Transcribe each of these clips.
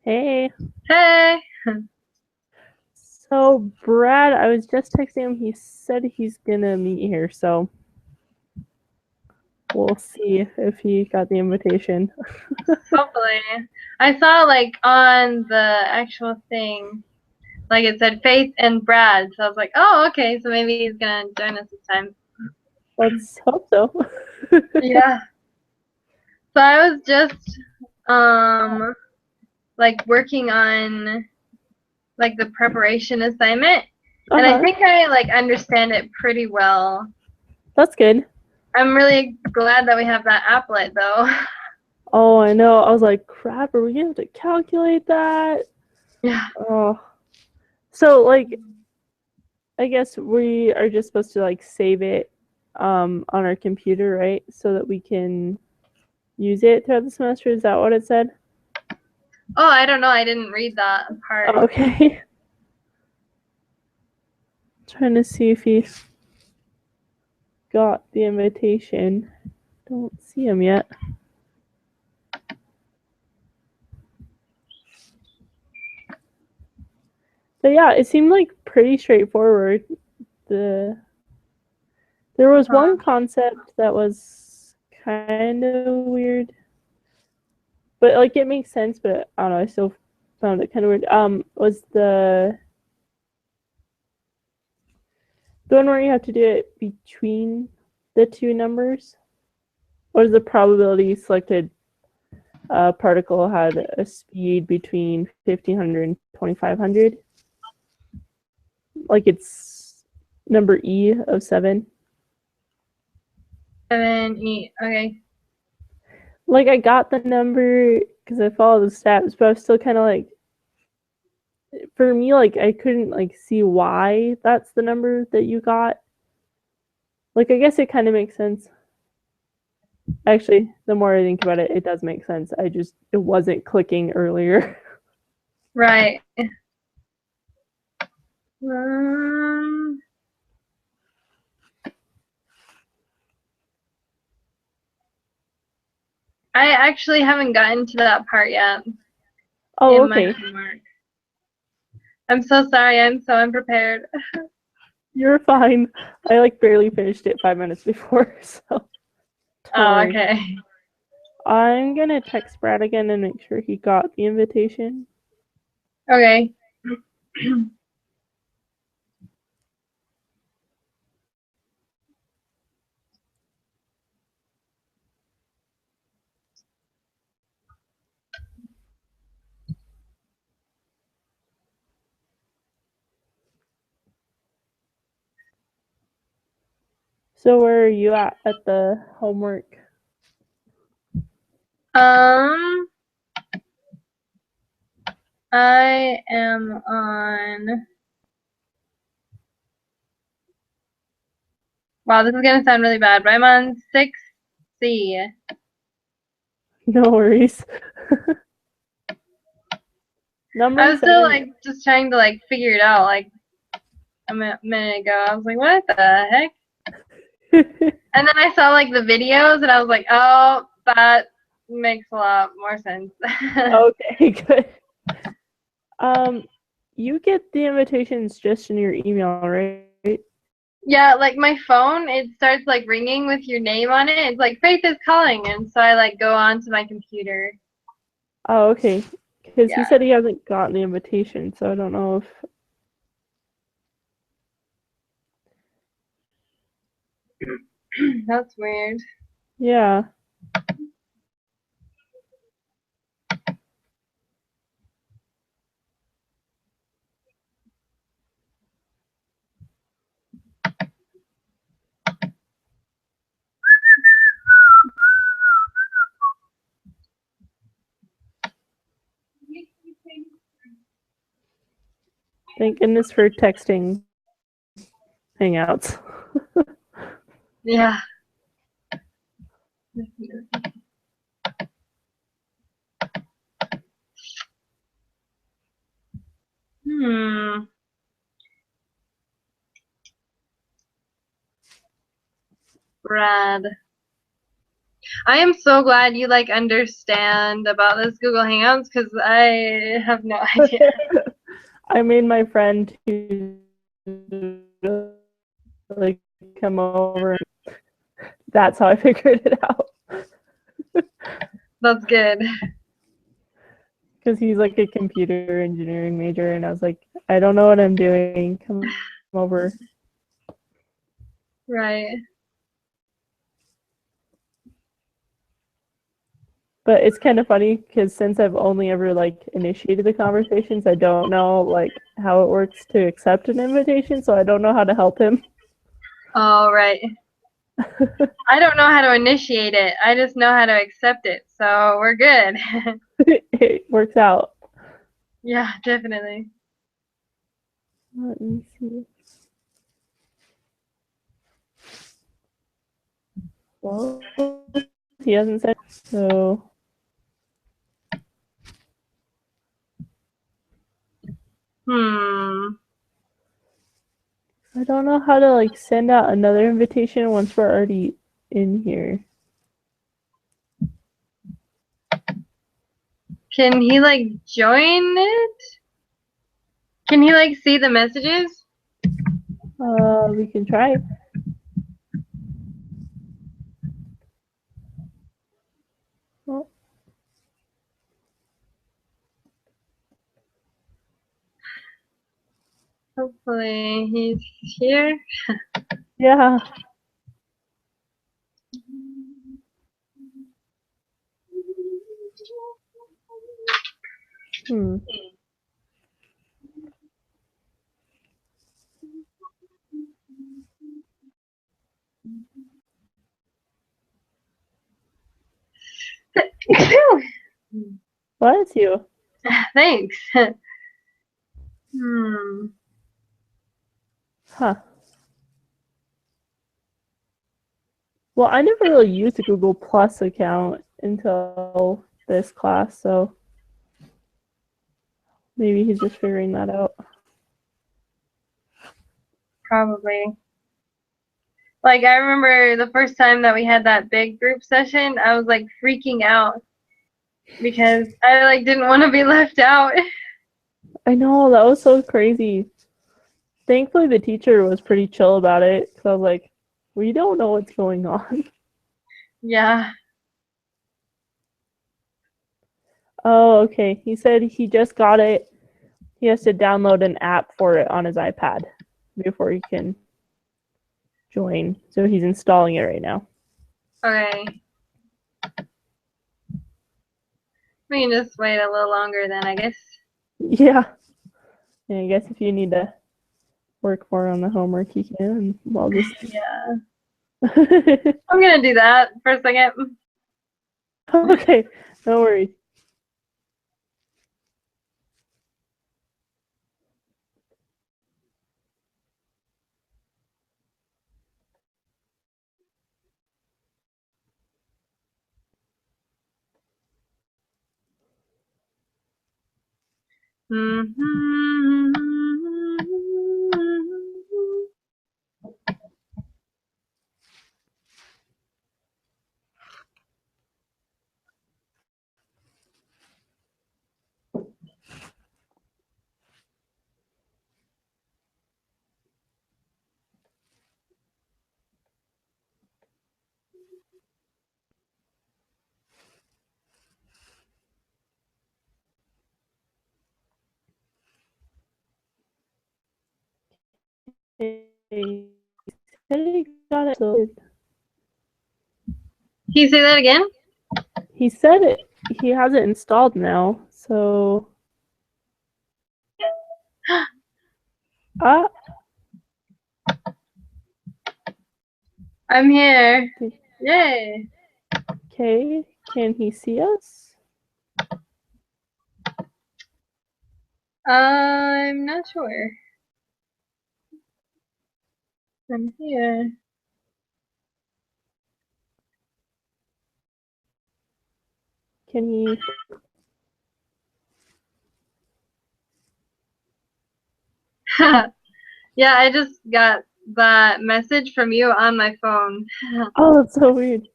Hey, Hey. so Brad, I was just texting him. He said he's gonna meet here, so we'll see if he got the invitation. Hopefully. I saw like on the actual thing, like it said Faith and Brad. So I was like, oh, okay, so maybe he's gonna join us this time. Let's hope so. Yeah. So I was just um like working on like the preparation assignment, and I Uh-huh. think I like understand it pretty well. That's good. I'm really glad that we have that applet though. Oh, I know. I was like, crap, are we gonna have to calculate that? Yeah. Oh. So like I guess we are just supposed to like save it on our computer, right? So that we can use it throughout the semester. Is that what it said? Oh, I don't know. I didn't read that part. Oh, okay. Trying to see if he got the invitation. Don't see him yet. But yeah, it seemed like pretty straightforward. The There was Huh. one concept that was kind of weird, but like it makes sense. But I don't know. I still found it kind of weird. Was the one where you have to do it between the two numbers? What is the probability selected particle had a speed between 1500 and 2500? Like it's number E of 7. 7, 8. Okay. Like I got the number because I follow the steps, but I was still kind of like, for me, like I couldn't like see why that's the number that you got. Like I guess it kind of makes sense. Actually, the more I think about it, it does make sense. It wasn't clicking earlier. Right. Um, I actually haven't gotten to that part yet Oh, in my okay. homework. I'm so sorry. I'm so unprepared. You're fine. I like barely finished it 5 minutes before, so don't Oh, worry. okay. I'm gonna text Brad again and make sure he got the invitation. Okay. So where are you at the homework? Um, I am on. Wow, this is gonna sound really bad, but I'm on 6C. No worries. I Number was still 7. like just trying to like figure it out like a minute ago. I was like, what the heck? And then I saw like the videos, and I was like, oh, that makes a lot more sense. Okay, good. Um, you get the invitations just in your email, right? Yeah, like my phone, it starts like ringing with your name on it. It's like Faith is calling, and so I like go on to my computer. Oh, okay. Because he Yeah, said he hasn't gotten the invitation, so I don't know if. that's weird. Yeah. Thank goodness for texting Hangouts. Yeah. Hmm. Brad. I am so glad you like understand about this Google Hangouts because I have no idea. I made my friend to like come over. That's how I figured it out. That's good. Because he's like a computer engineering major, and I was like, I don't know what I'm doing. Come over. Right. But it's kind of funny because since I've only ever like initiated the conversations, I don't know like how it works to accept an invitation, so I don't know how to help him. Oh, right. I don't know how to initiate it. I just know how to accept it. So we're good. It works out. Yeah, definitely. Let me see. Well, he hasn't said so. I don't know how to like send out another invitation once we're already in here. Can he like join it? Can he like see the messages? We can try. Oh, Hopefully he's here. yeah. Hmm. Bless you. Thanks. Hmm. Huh. Well, I never really used a Google Plus account until this class, so maybe he's just figuring that out. Probably. Like I remember the first time that we had that big group session, I was like freaking out because I like didn't want to be left out. I know, that was so crazy. Thankfully, the teacher was pretty chill about it, because I was like, we don't know what's going on. Yeah. Oh, okay. He said he just got it. He has to download an app for it on his iPad before he can join. So he's installing it right now. Okay. We can just wait a little longer then, I guess. Yeah. And I guess if you need to work more on the homework, you can. And I'll just. Yeah. I'm gonna do that for a second. Okay. No worries. He said he got it. So Can you say that again? he said it. He has it installed now. So. Ah. I'm here. Yay. Okay. Can he see us? I'm not sure. I'm here. Can he? Yeah, I just got that message from you on my phone. Oh, that's so weird.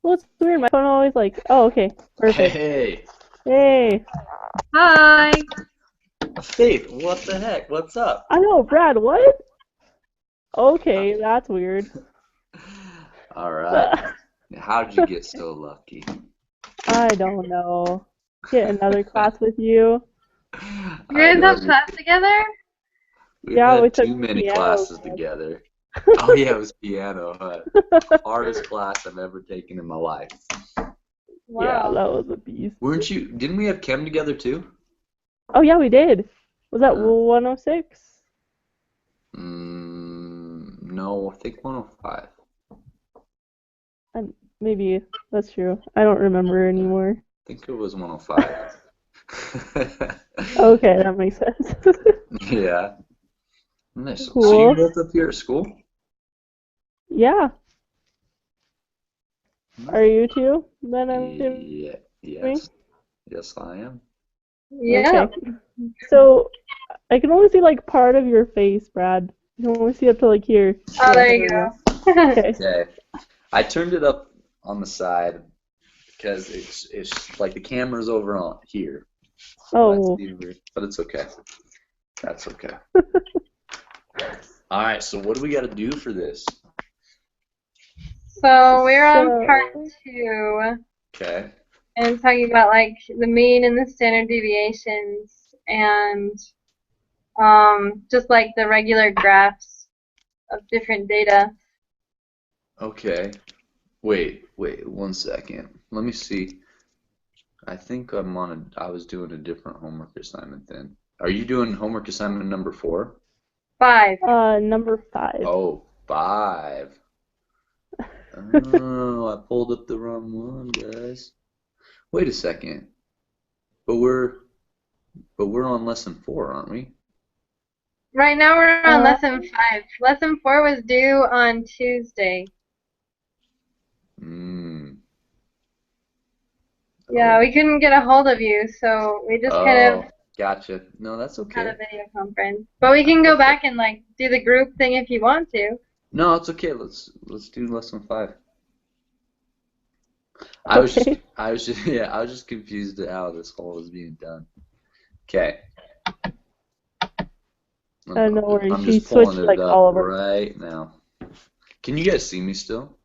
Well, it's weird. My phone always like, oh, okay, perfect. Hey, Hey, Hi. Faith, what the heck? What's up? I know, Brad. What? Okay, that's weird. All right. How did you get so lucky? I don't know. Get another class with you. You I guys know have class together? we've Yeah, we had took too many piano classes together. Oh yeah, it was piano, huh? class. Hardest class I've ever taken in my life. Yeah, Wow. that was a beast. Didn't we have chem together too? Oh yeah, we did. Was that Uh, 106? no, I think 105. And maybe that's true. I don't remember Yeah, I anymore. think it was 105. Okay, that makes sense. Yeah. Nice. So you Cool. both up here at school? Yeah. Nice. Are you too? Then I'm Yeah, assuming. yes. Yes, I am. Yeah. Okay. So I can only see like part of your face, Brad. I can only see up to like here. Oh, Yeah, there there you we go. go. Okay. Okay. I turned it up on the side because it's like the camera's over on here. So that's Oh. even weird, but it's okay. That's okay. All right, so what do we got to do for this? So we're on part So 2 Okay. and talking about like the mean and the standard deviations and just like the regular graphs of different data. Okay. Wait, 1 second. Let me see. I think I was doing a different homework assignment then. Are you doing homework assignment number 4? 5. number 5. Oh, 5. Oh, I pulled up the wrong one, guys. Wait a second. But we're on lesson 4, aren't we? Right now we're on Uh, lesson 5. Lesson 4 was due on Tuesday. Mm. Yeah, Oh. we couldn't get a hold of you, so we just kind of Oh, gotcha. No, that's had a okay. video conference. But we can go back and like do the group thing if you want to. No, it's okay. Let's do lesson 5. I was just okay. I was just yeah, I was just confused at how this whole was being done. Okay. No worries. I'm She just pulling switched it like up all of her. right now. Can you guys see me still?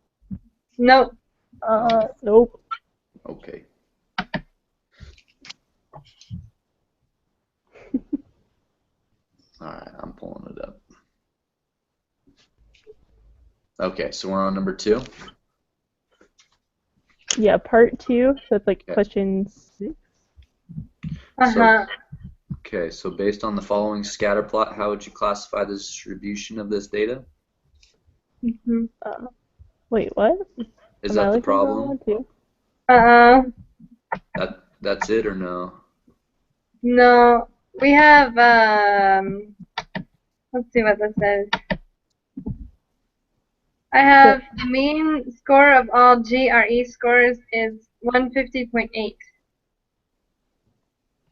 Nope. Oh, Nope. okay. All right, I'm pulling it up. Okay, so we're on number 2. Yeah, part 2. So it's like Okay. question 6. Uh-huh. Okay, so based on the following scatter plot, how would you classify the distribution of this data? hmm Wait, what? Is Am I that the looking at the wrong problem? one too? Uh-uh. That's it or no? No. We have let's see what this says. I have the mean score of all GRE scores is 150.8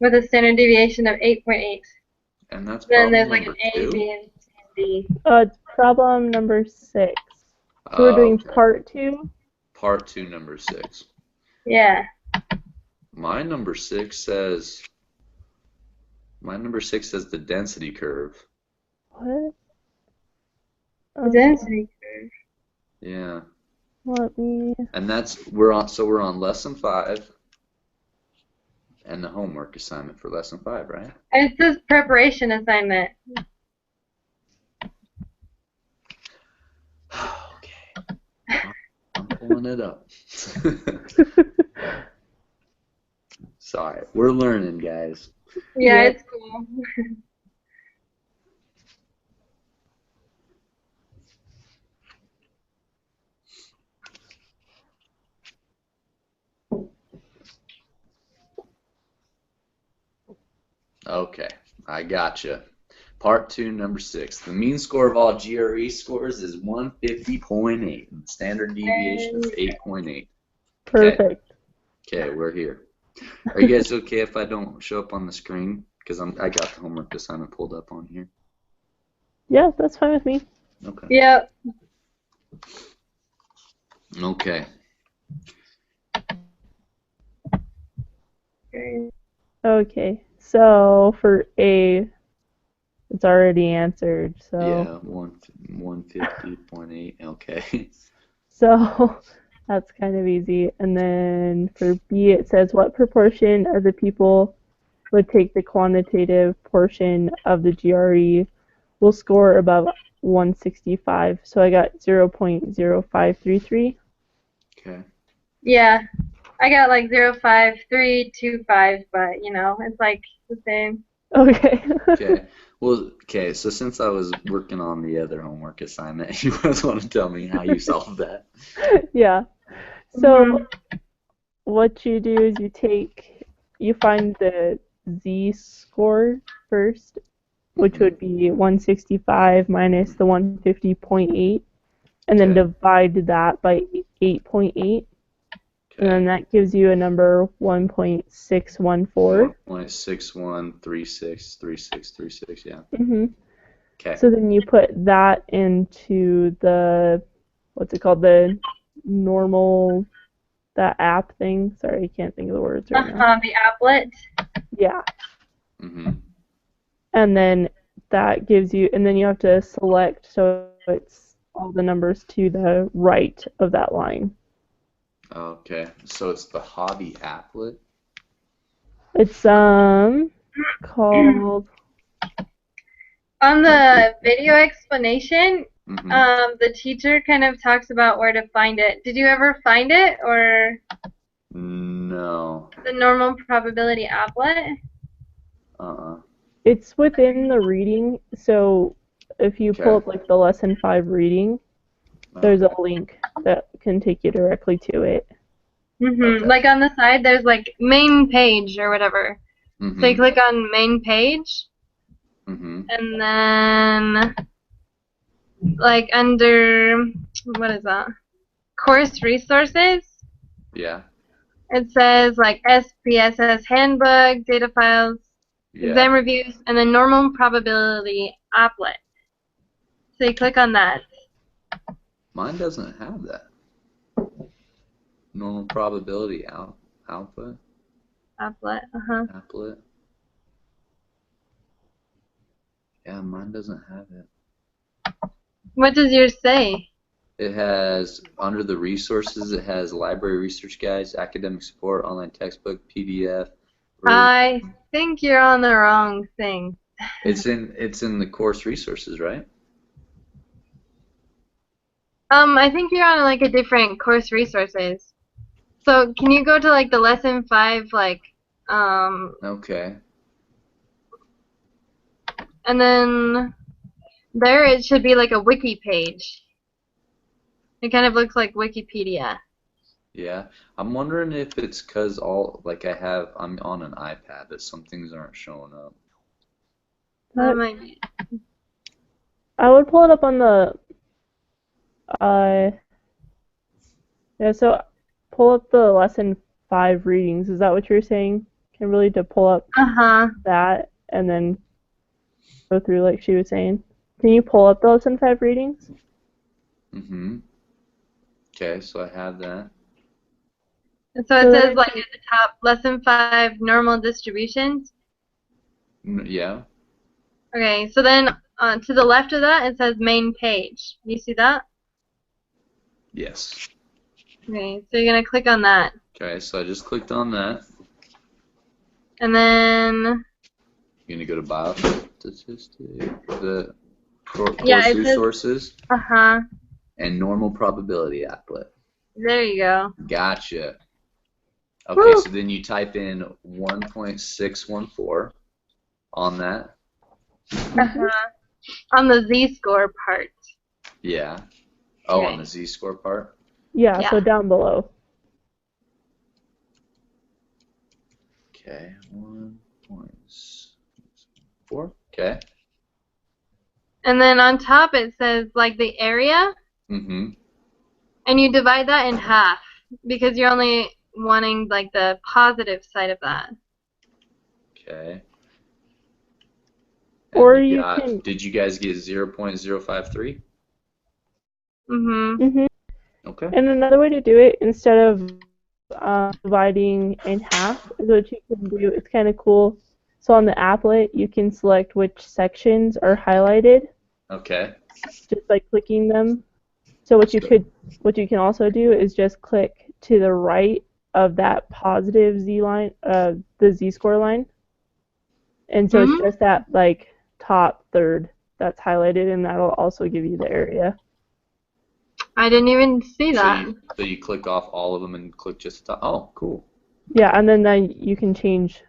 with a standard deviation of 8.8. And that's Then problem there's like an number A, 2? B, and C, and D. It's problem number 6. So we're Oh, doing okay. part 2. Part 2, number 6. Yeah. My number 6 says the density curve. What? The density curve. Yeah. Let me. And we're on lesson 5 and the homework assignment for lesson 5, right? And it says preparation assignment. Okay. I'm pulling it up. Sorry. We're learning, guys. Yeah, Yep. it's cool. Okay. I gotcha. Part 2, number 6. The mean score of all GRE scores is 150.8 and the standard deviation is 8.8. Perfect. Okay, we're here. Are you guys okay if I don't show up on the screen? Because I got the homework assignment pulled up on here. Yeah, that's fine with me. Okay. Yep. Okay. curious. Okay, so for A, it's already answered. So Yeah, 150.8. Okay. so that's kind of easy. And then for B, it says what proportion of the people would take the quantitative portion of the GRE will score above 165. So I got 0.0533. Okay. Yeah, I got like 05325, but you know, it's like the same. Okay. Okay. Well, okay, so since I was working on the other homework assignment, you guys want to tell me how you solved that? Yeah. So what you do is you find the z-score first, which would be 165 minus the 150.8, and then Okay. divide that by 8.8, and then Okay. that gives you a number 1.614. 1.61363636, yeah. Mm-hmm. Okay. So then you put that into the, what's it called, the normal, that app thing. Sorry, I can't think of the words right now. The applet. Yeah. Mm-hmm. And then that gives you, and then you have to select so it's all the numbers to the right of that line. Okay. So it's the hobby applet. It's called, On the video explanation, Mm-hmm. the teacher kind of talks about where to find it. Did you ever find it, or No. the normal probability applet? Uh-uh. it's within the reading. So if you pull Okay. up like the lesson 5 reading, there's a Okay. link that can take you directly to it. Okay. Like on the side, there's like main page or whatever. So you Mm-hmm. click on main page, Mm-hmm. and then like under, what is that? Course resources. Yeah. It says like SPSS handbook, data files, Yeah. exam reviews, and then normal probability applet. So you click on that. Mine doesn't have that. Normal probability output Applet. applet. Yeah, mine doesn't have it. What does yours say? It has, under the resources, it has library research guides, academic support, online textbook, PDF. I think you're on the wrong thing. It's in the course resources, right? I think you're on like a different course resources. So can you go to like the lesson 5 like Okay. and then there it should be like a wiki page. It kind of looks like Wikipedia. Yeah. I'm wondering if it's 'cause I'm on an iPad that some things aren't showing up. That That, might be. I would pull it up on the, uh, yeah, so pull up the lesson 5 readings. Is that what you're saying, Kimberly, to pull up that and then go through like she was saying? Can you pull up the lesson 5 readings? Mm-hmm. Okay, so I have that. And so it says like at the top, lesson 5 normal distributions. Yeah. Okay, so then to the left of that it says main page. You see that? Yes. Okay, so you're gonna click on that. Okay, so I just clicked on that. And then You're gonna go to biostatistics, the course yeah, it resources, says and normal probability applet. there you go. Gotcha. Okay, Woo! so then you type in 1.614 on that. On the z-score part. Yeah. Oh, Okay. on the z-score part? Yeah, Yeah. so down below. Okay, 1.4. Okay. And then on top it says like the area, Mm-hmm. and you divide that in half because you're only wanting like the positive side of that. Okay. Or you can. Did you guys get 0.053? Mhm. Mhm. Okay. And another way to do it, instead of dividing in half is what you can do. It's kind of cool. So on the applet, you can select which sections are highlighted Okay. just by clicking them. So what you can also do is just click to the right of that positive Z line, the Z-score line. And so it's just that like top third that's highlighted, and that'll also give you the area. I didn't even see So that. you click off all of them and click just the top. Oh, cool. Yeah, and then you can change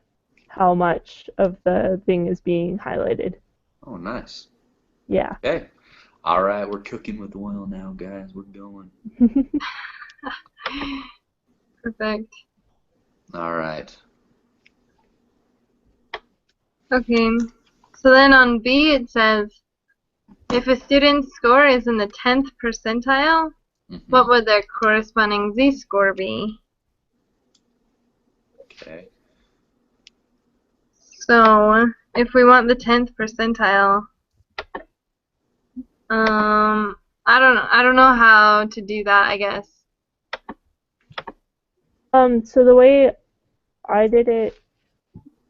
how much of the thing is being highlighted. Oh, nice. Yeah. Okay. All right, we're cooking with oil now, guys. We're going. Perfect. All right. Okay. So then on B it says, if a student's score is in the 10th percentile, what would their corresponding Z-score be? Okay. So if we want the 10th percentile, I don't know how to do that, I guess. So the way I did it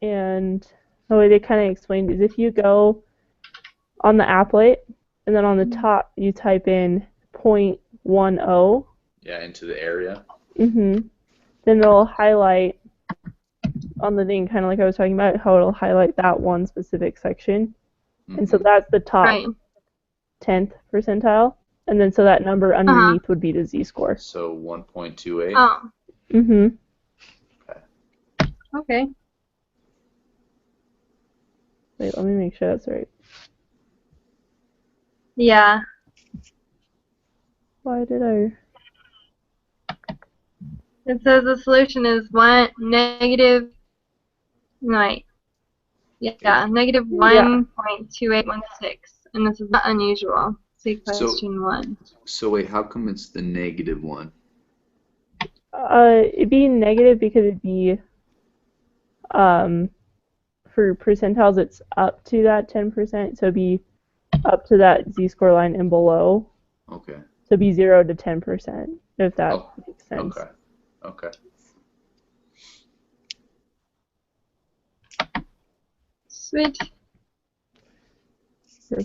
and the way they kind of explained is if you go on the applet and then on the top you type in 0.10. Yeah, into the area. Then it'll highlight on the thing, kind of like I was talking about, how it'll highlight that one specific section. And so that's the top 10th percentile. And then so that number underneath would be the Z-score. So 1.28. Oh. Okay. Wait, let me make sure that's right. Yeah. Why did I? It says the solution is negative 1.2816, and this is not unusual. See question 1. So wait, how come it's the negative one? It'd be negative because it'd be for percentiles it's up to that 10%, so it'd be up to that Z-score line and below. Okay. So it'd be 0 to 10%, if that makes sense. Okay. Sweet.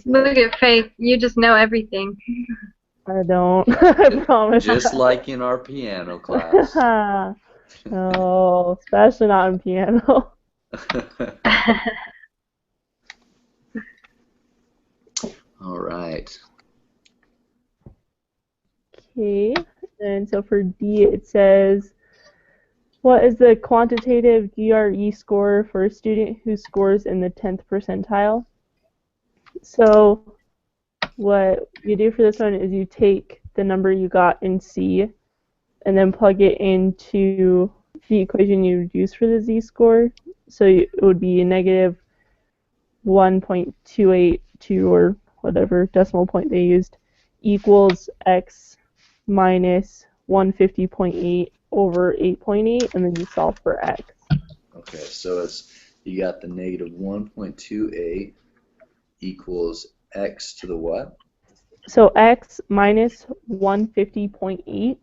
Look at Faith. You just know everything. I don't. I promise. Just like in our piano class. No, especially not in piano. All right. Okay, and so for D it says, what is the quantitative GRE score for a student who scores in the 10th percentile? So what you do for this one is you take the number you got in C and then plug it into the equation you would use for the Z-score. So it would be negative 1.282 or whatever decimal point they used equals x minus 150.8 over 8.8, and then you solve for x. Okay, so you got the negative 1.28 equals x to the what? So x minus 150.8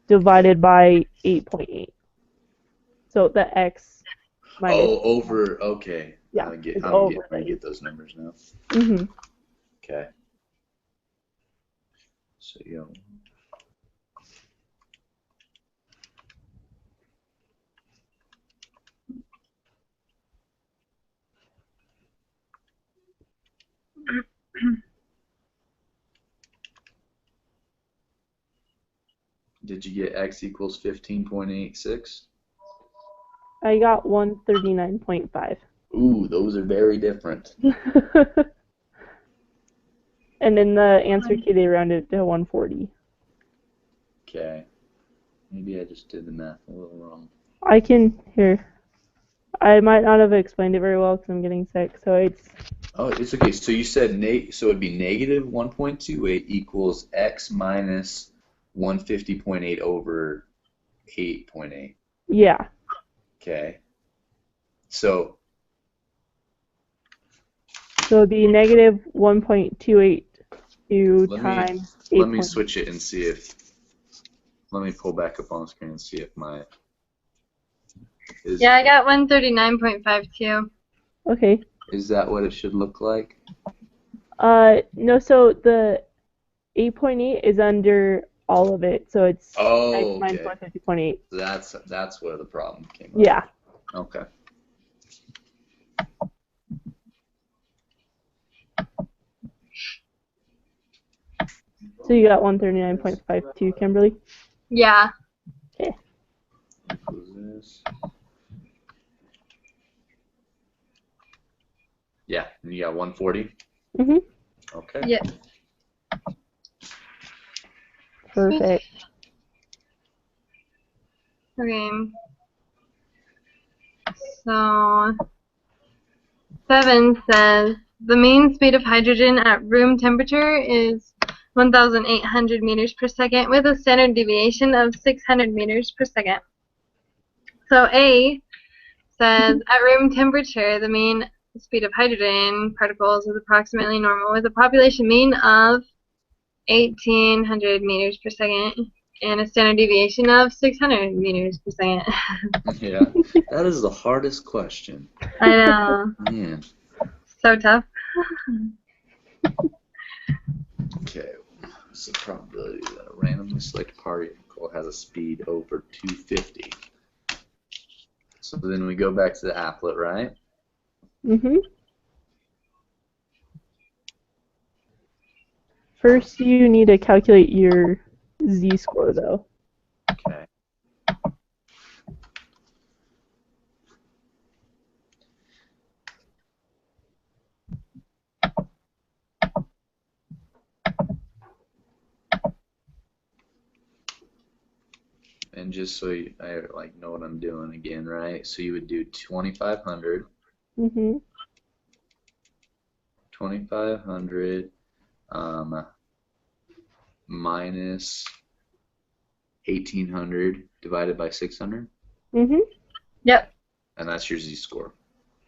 divided by 8.8. So the x minus... Oh, over, okay. Yeah, I get those numbers now. Okay. So, did you get x equals 15.86? I got 139.5. Ooh, those are very different. And in the answer key, they rounded it to 140. Okay. Maybe I just did the math a little wrong. I might not have explained it very well because I'm getting sick, so it's... Oh, it's okay. So you said so it'd be negative 1.28 equals x minus 150.8 over 8.8. Yeah. Okay. So it'd be negative 1.282 times 8. Let me switch it and see if Let me pull back up on the screen and see if my Yeah, I got 139.52. Okay. is that what it should look like? No, so the 8.8 is under all of it, so it's Oh, mine's okay. 150.8. That's where the problem came up. Yeah. Okay. So you got 139.52, Kimberly? Yeah. Okay. Equals this. Yeah, and you got 140? Mm-hmm. Okay. Yeah. Perfect. Okay. So 7 says the mean speed of hydrogen at room temperature is 1,800 meters per second with a standard deviation of 600 meters per second. So A says at room temperature, the mean speed of hydrogen particles is approximately normal with a population mean of 1,800 meters per second and a standard deviation of 600 meters per second. Yeah, that is the hardest question. I know. Man. So tough. Okay. What's the probability that a randomly selected particle has a speed over 250? So then we go back to the applet, right? Mm-hmm. First, you need to calculate your z-score, though. Okay. And just so I like know what I'm doing again, right? So you would do 2,500. Mm-hmm. 2,500 minus 1,800 divided by 600, Mm-hmm. Yep. and that's your z-score.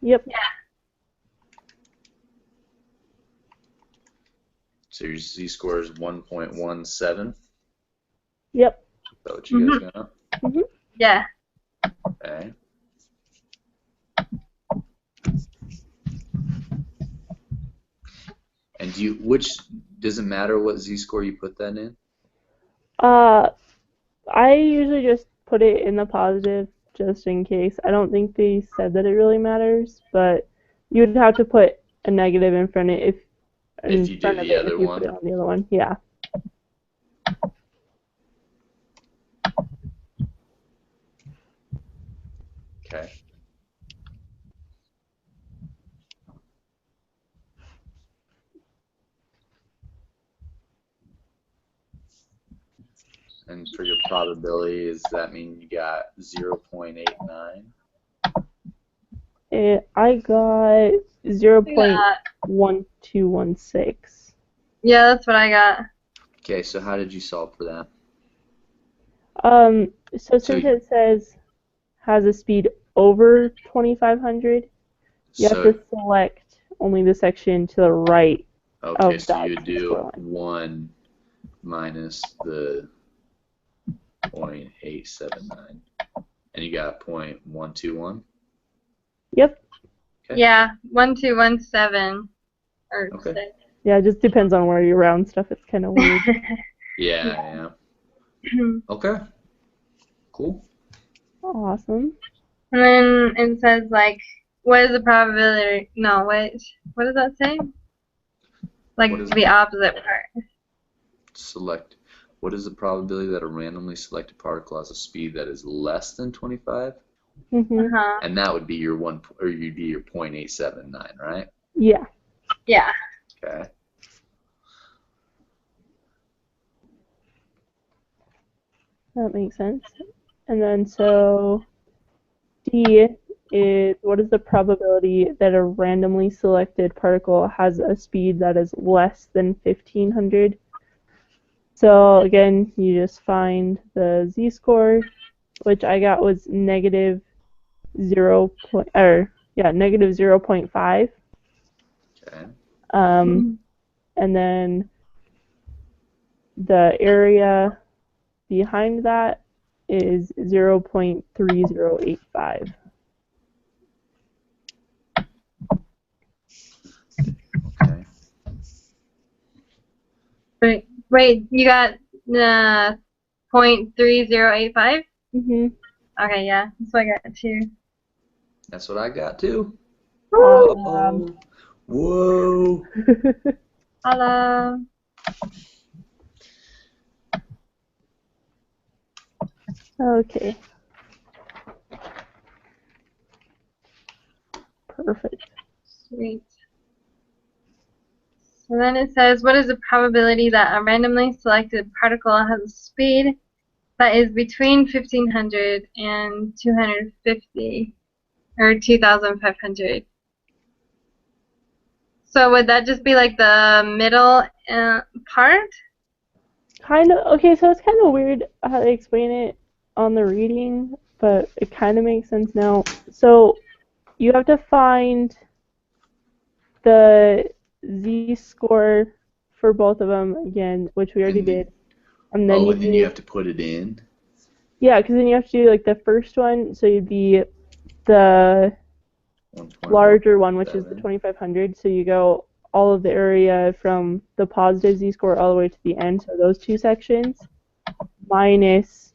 Yep. So your z-score is 1.17. Yep. Is that what you guys got? Mm-hmm. Yeah. Okay. And does it matter what z-score you put that in? I usually just put it in the positive just in case. I don't think they said that it really matters, but you'd have to put a negative in front of it If you do the other if you one. put it on the other one. Yeah. Okay. And for your probability, does that mean you got 0.89? I got 0.1216. Yeah, that's what I got. Okay, so how did you solve for that? So since it says has a speed over 2,500, you have So to select only the section to the right okay, of so that you would do score line. 1 minus the 0.879, and you got 0.121. Yep. Okay. Yeah, 1,217 or Okay. 6. Yeah, it just depends on where you round stuff. It's kind of weird. Yeah. Okay. Cool. Awesome. And then it says like, what is the probability? No, wait. What does that say? Like What is the opposite part. Select. What is the probability that a randomly selected particle has a speed that is less than 25? Mhm. And that would be your you'd be your 0.879, right? Yeah. Yeah. Okay. That makes sense. And then so D is what is the probability that a randomly selected particle has a speed that is less than 1,500? So again, you just find the z-score, which I got was negative 0.5. Okay. And then the area, behind that is 0.3085. Okay. Wait, you got 0.3085? Mm-hmm. Okay, yeah, that's what I got too. That's what I got too. Awesome. Whoa. Hello. Okay. Perfect. Sweet. So then it says, what is the probability that a randomly selected particle has a speed that is between 1500 and 250 or 2500? So would that just be like the middle part? Kind of. Okay, so it's kind of weird how they explain it on the reading, but it kind of makes sense now. So you have to find the z-score for both of them again, which we already And then- did. And then and then you have to put it in. yeah, because then you have to do like the first one, so you'd be the 120. larger one, which is the 7. 2500. So you go all of the area from the positive z-score all the way to the end, so those two sections, minus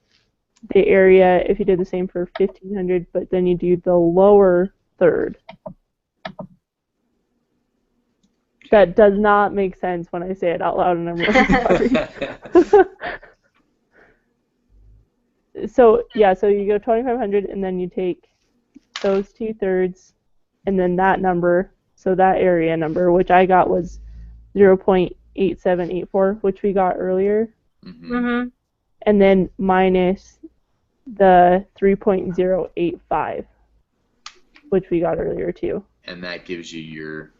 the area if you did the same for 1500, but then you do the lower third. That does not make sense when I say it out loud, and I'm really sorry. So yeah, so you go 2500, and then you take those 2/3, and then that number, so that area number, which I got was 0.8784, which we got earlier, Mm-hmm. and then minus the 3.085, which we got earlier too. And that gives you your.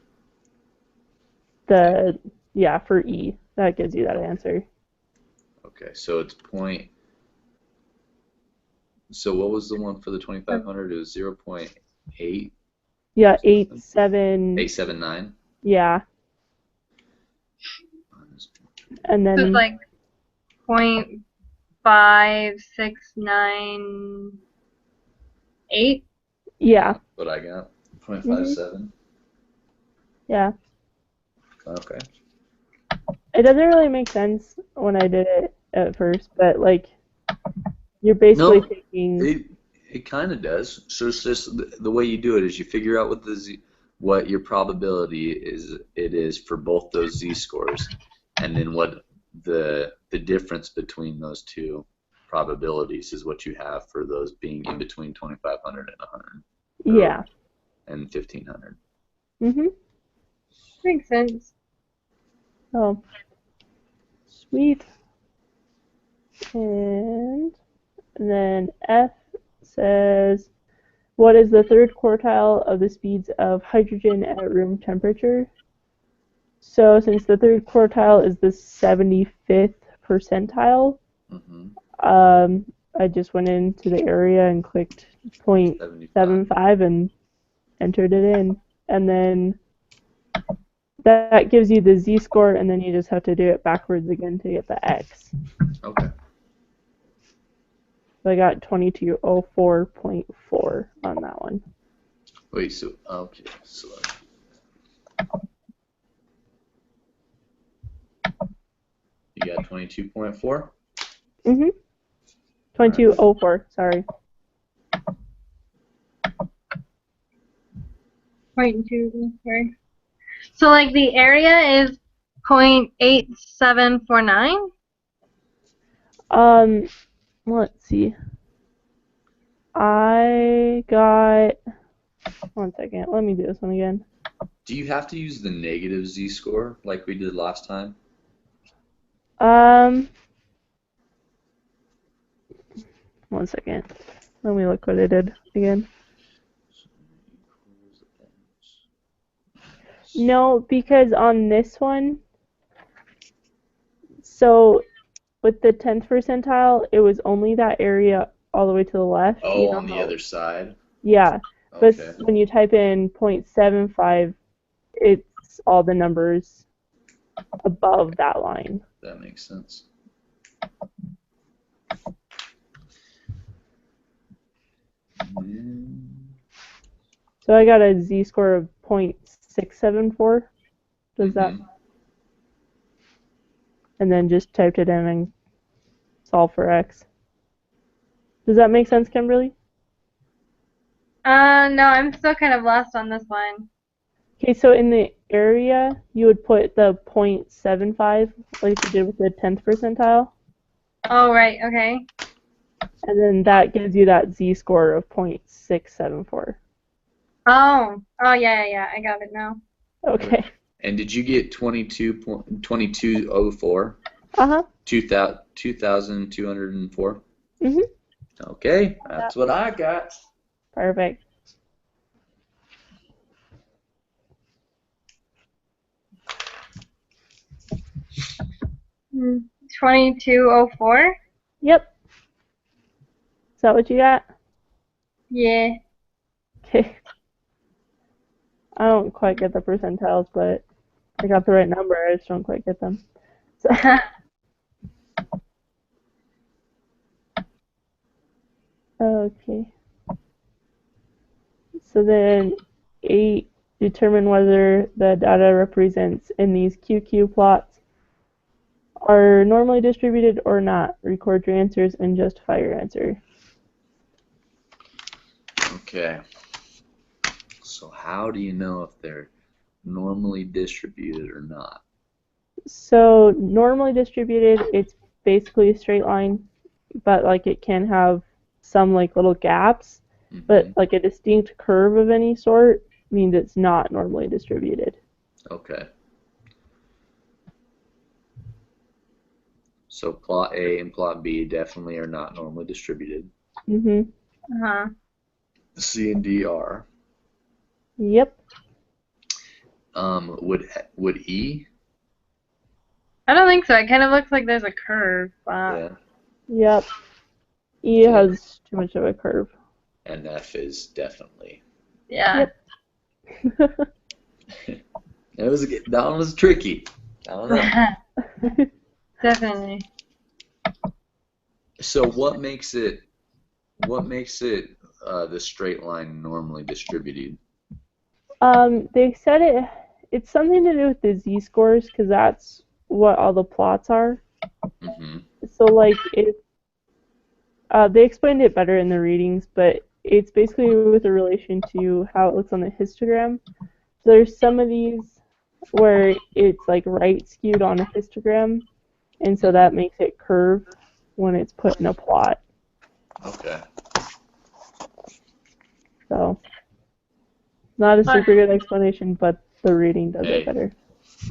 Yeah, for E, that gives you that answer. Okay, so it's point. So what was the one for the 2500? It was 0.8. Yeah, something? 879. 879. Yeah, and So it's then like 0.5698. yeah, What I got? 0.57. yeah. Okay. It doesn't really make sense when I did it at first, but like you're basically No, taking. It kind of does. So it's just the way you do it is you figure out what your probability is for both those z-scores, and then what the difference between those two probabilities is what you have for those being in between 2500 and 100 Yeah. and 1500. Mhm. Makes sense. Oh, sweet. And then F says, what is the third quartile of the speeds of hydrogen at room temperature? So since the third quartile is the 75th percentile, Mm-hmm. I just went into the area and clicked 0.75 and entered it in. And then that gives you the z-score, and then you just have to do it backwards again to get the x. Okay. So I got 2204.4 on that one. Wait, so okay, so you got 22.4? Mhm. 2204, sorry. 0.2. Sorry. So like the area is 0.8749. Let's see. I got 1 second. Let me do this one again. Do you have to use the negative z-score like we did last time? 1 second. Let me look what I did again. No, because on this one, so with the 10th percentile, it was only that area all the way to the left. Oh, You know on the how- other side? Yeah, but Okay, when you type in 0.75, it's all the numbers above that line. that makes sense. So I got a z-score of 0.674. Does that? Mhm. And then just typed it in and solve for x. Does that make sense, Kimberly? No, I'm still kind of lost on this one. Okay, so in the area, you would put the 0.75, like you did with the 10th percentile, Oh, right, okay. and then that gives you that z-score of 0.674. Oh, yeah, I got it now. Okay. And did you get 2204? Uh-huh. 2,204? Mhm. Okay, that's what I got. Perfect. Hmm, 2204? Yep. Is that what you got? Yeah. Okay. I don't quite get the percentiles, but I got the right number. I just don't quite get them. So, okay. So then 8, determine whether the data represents in these QQ plots are normally distributed or not. Record your answers and justify your answer. Okay. So how do you know if they're normally distributed or not? So normally distributed, it's basically a straight line, but like it can have some like little gaps, but Mhm. like a distinct curve of any sort means it's not normally distributed. Okay. So plot A and plot B definitely are not normally distributed. Mhm. Uh-huh. C and D are. Yep. Would E? I don't think so. It kind of looks like there's a curve, but Yeah. Yep. E Okay. has too much of a curve. And F is definitely. yeah. Yep. That one was tricky. I don't know. Definitely. So what makes it the straight line normally distributed? They said it's something to do with the z-scores because that's what all the plots are. Mm-hmm. So like if they explained it better in the readings, but it's basically with a relation to how it looks on the histogram. So there's some of these where it's like right skewed on a histogram, and so that makes it curve when it's put in a plot. Okay. So not a super good explanation, but the reading does Hey. it better.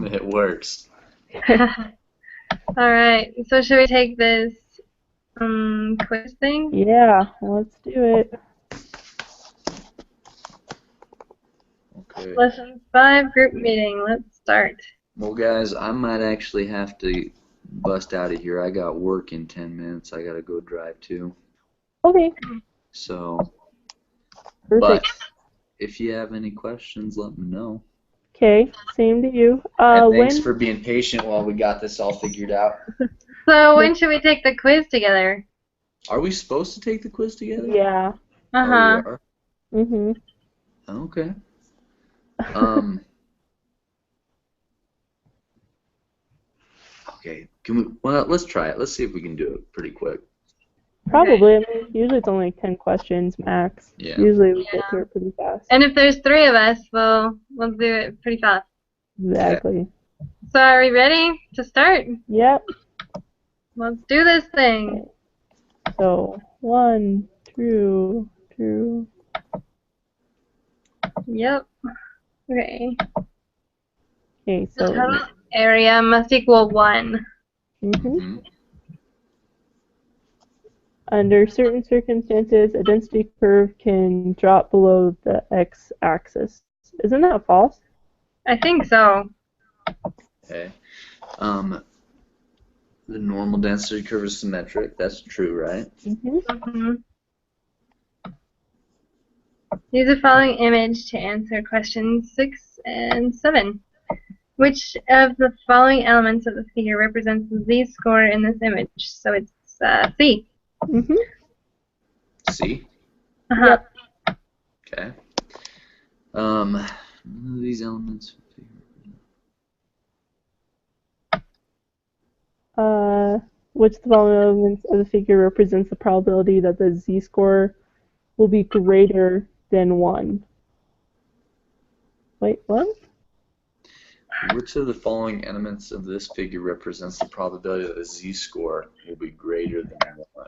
It works. All right. So should we take this quiz thing? Yeah, let's do it. Okay. Lesson 5, group meeting. Let's start. Well, guys, I might actually have to bust out of here. I got work in 10 minutes. I gotta go drive to. Okay, So, perfect. but if you have any questions, let me know. Okay, same to you. And thanks When? for being patient while we got this all figured out. So when should we take the quiz together? Are we supposed to take the quiz together? Yeah. Oh, Uh-huh. we are? Mhm. Okay. Okay. Well, let's try it. Let's see if we can do it pretty quick. Probably. I mean, usually it's only like 10 questions max. Yeah. Usually we get through it pretty fast. And if there's 3 of us, we'll do it pretty fast. Exactly. So are we ready to start? Yep. Let's do this thing. So 1, 2, 2. Yep. Okay. Okay, The so total area must equal 1. mhm. Under certain circumstances, a density curve can drop below the x-axis. Isn't that false? I think so. Okay. The normal density curve is symmetric. That's true, right? Mhm. Mhm. Use the following image to answer questions 6 and 7. Which of the following elements of the figure represents the z-score in this image? So it's C. Mm-hmm. C. Uh-huh. Yep. Okay. None of these elements. Which of the following elements of the figure represents the probability that the z-score will be greater than 1? Wait, what? Which of the following elements of this figure represents the probability that the z-score will be greater than 1?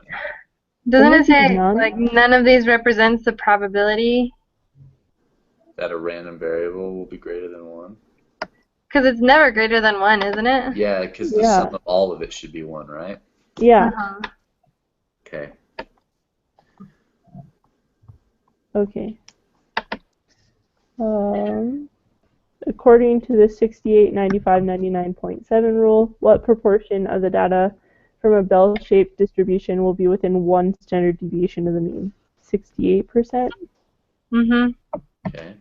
Doesn't Wouldn't it it be say, none? like, none of these represents the probability? That a random variable will be greater than 1? Because it's never greater than 1, isn't it? Yeah, because the Yeah. sum of all of it should be 1, right? Yeah. Uh-huh. Okay. Okay. According to the 68, 95, 99.7 rule, what proportion of the data from a bell-shaped distribution will be within 1 standard deviation of the mean? 68%? Mm-hmm. Okay.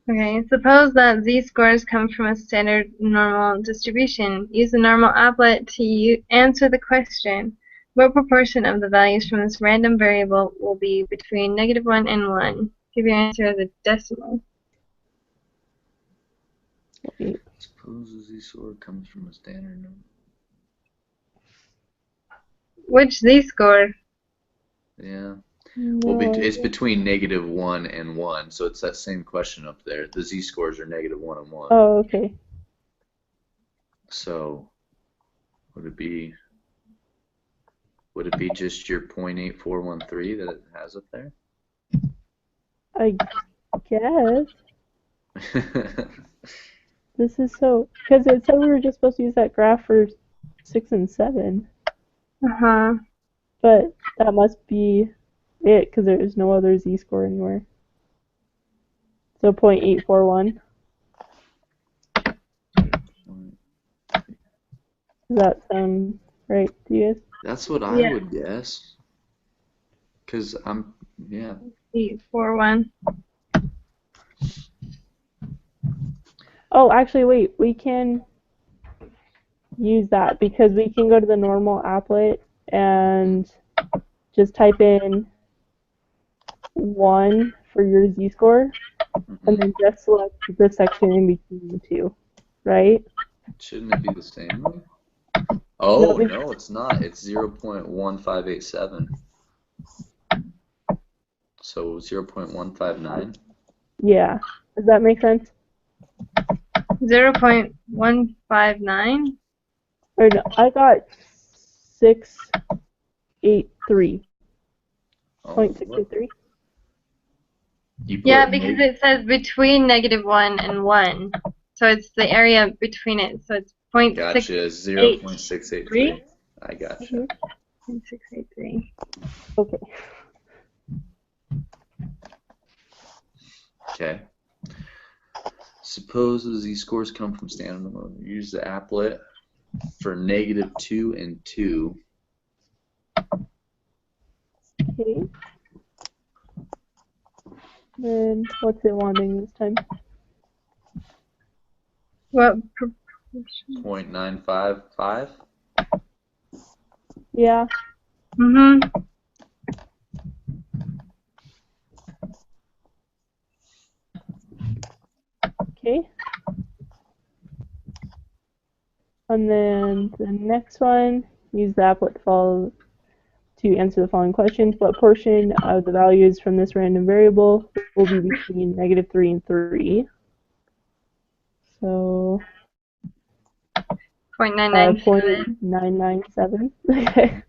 Okay, suppose that z-scores come from a standard normal distribution. Use the normal applet to answer the question. What proportion of the values from this random variable will be between -1 and 1? Give your answer as a decimal. Wait. Suppose the z-score comes from a standard number. Which z-score? Yeah. No, Well, it's between -1 and 1, so it's that same question up there. The z-scores are -1 and 1. Oh, okay. So, would it be just your 0.8413 that it has up there? I guess. This is so... Because it said we were just supposed to use that graph for 6 and 7. Uh-huh. But that must be it, because there is no other z-score anywhere. So 0.841. Does that sound right to you guys? That's what I Yeah. would guess. Because yeah. 841. Oh, actually, wait. We can use that because we can go to the normal applet and just type in 1 for your z-score and then just select the section in between the two, right? Shouldn't it be the same way? Oh, No, no, it's not. It's 0.1587. So 0.159. Yeah. Does that make sense? 0.159? Or no, I got 683. Oh, 0.683. you put Yeah, because it says between -1 and 1. So it's the area between it. So it's 0.6. Gotcha, 0.683. I gotcha. 0.683. Okay. Okay. Suppose the z-scores come from standard number. Use the applet for -2 and 2. Okay. Then what's it wanting this time? What? 0.955. Yeah. Mm-hmm. Okay. And then the next one, use the applet to answer the following questions. What portion of the values from this random variable will be between -3 and 3? So 0.997. 0.997. Okay.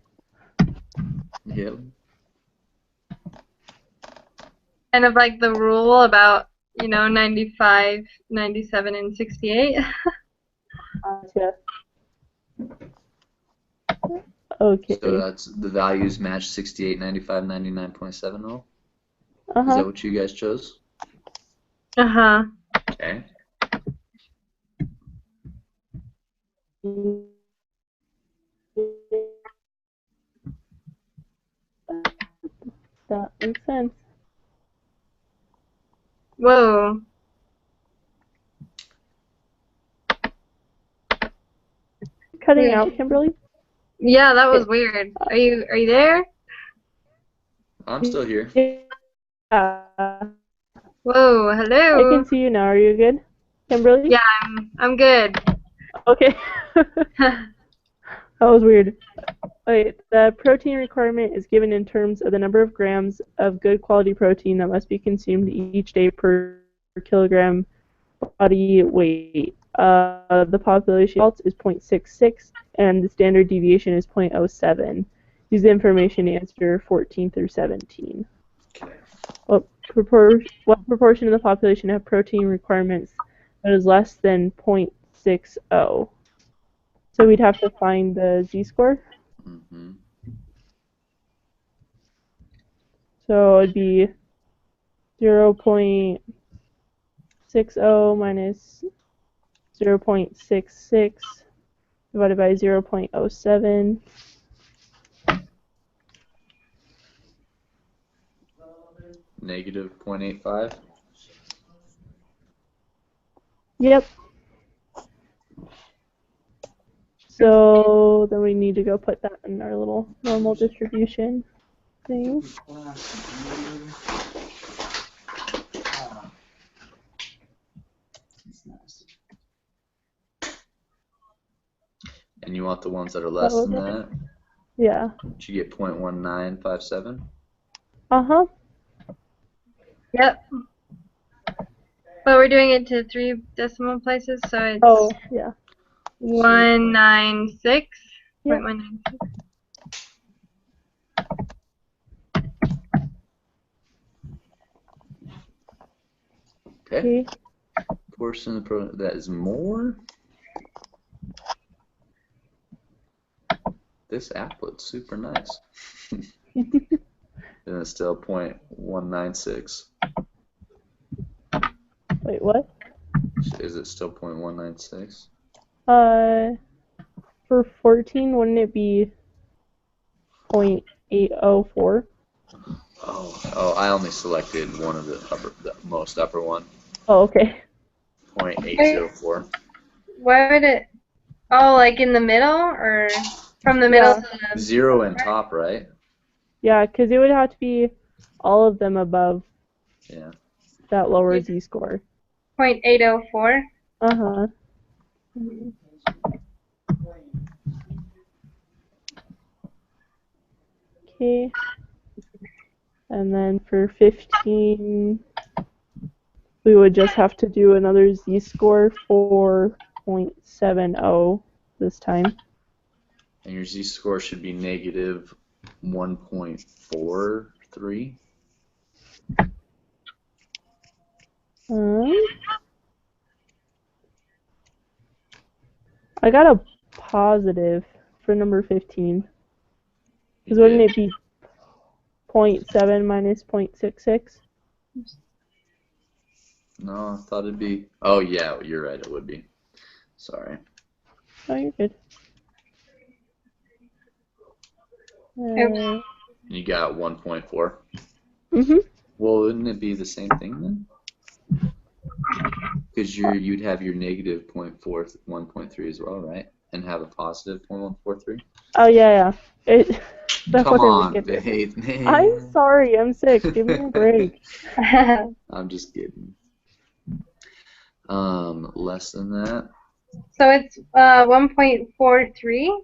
Yep. Kind of like the rule about, 95, 97, and 68. Yeah. Okay. So that's the values match 68, 95, 99.7 rule? Is Uh-huh. that what you guys chose? Uh-huh. Okay. That makes sense. Whoa. Cutting Okay. out, Kimberly? Yeah, that was weird. Are you there? I'm still here. Yeah. Whoa, I hello. can see you now. Are you good, Kimberly? Yeah, I'm good. Okay. That was weird. Okay, the protein requirement is given in terms of the number of grams of good quality protein that must be consumed each day per kilogram body weight. The population result is 0.66 and the standard deviation is 0.07. Use the information to answer 14 through 17. Okay. What proportion of the population have protein requirements that is less than 0.60? So we'd have to find the z-score. Mm-hmm. So it'd be 0.60 minus 0.66 divided by 0.07. Negative 0.85. Yep. So then we need to go put that in our little normal distribution thing. And you want the ones that are less than that? Yeah. Should you get 0.1957? Uh-huh. Yep. But we're doing it to 3 decimal places, so it's Oh, yeah. 196. Yep. 0.196. Okay. Portion of the protein that is more. This app looks super nice. And it's still 0.196. Wait, what? Is it still 0.196? For 14, wouldn't it be 0.804? Oh, I only selected one of the most upper one. Oh, okay. 0.804. Why would it? Oh, like in the middle, or from the middle Yeah. to the 0 and top, right? Yeah, because it would have to be all of them above Yeah. that lower z-score. 0.804? Uh-huh. Okay. And then for 15, we would just have to do another z-score for 0.70 this time. And your z-score should be negative 1.43. I got a positive for number 15. Because You wouldn't did? it be 0.7 minus 0.66? No, I thought it'd be. Oh, yeah, you're right. It would be. Sorry. Oh, you're good. Oops. You got 1.4. Mm-hmm. Well, wouldn't it be the same thing then? Because you'd have your negative 1.3 as well, right? And have a positive 0.143. Oh, yeah. That Come wouldn't on, make it different. babe. I'm sorry, I'm sick. Give me a break. I'm just kidding. Less than that. So it's 1.43?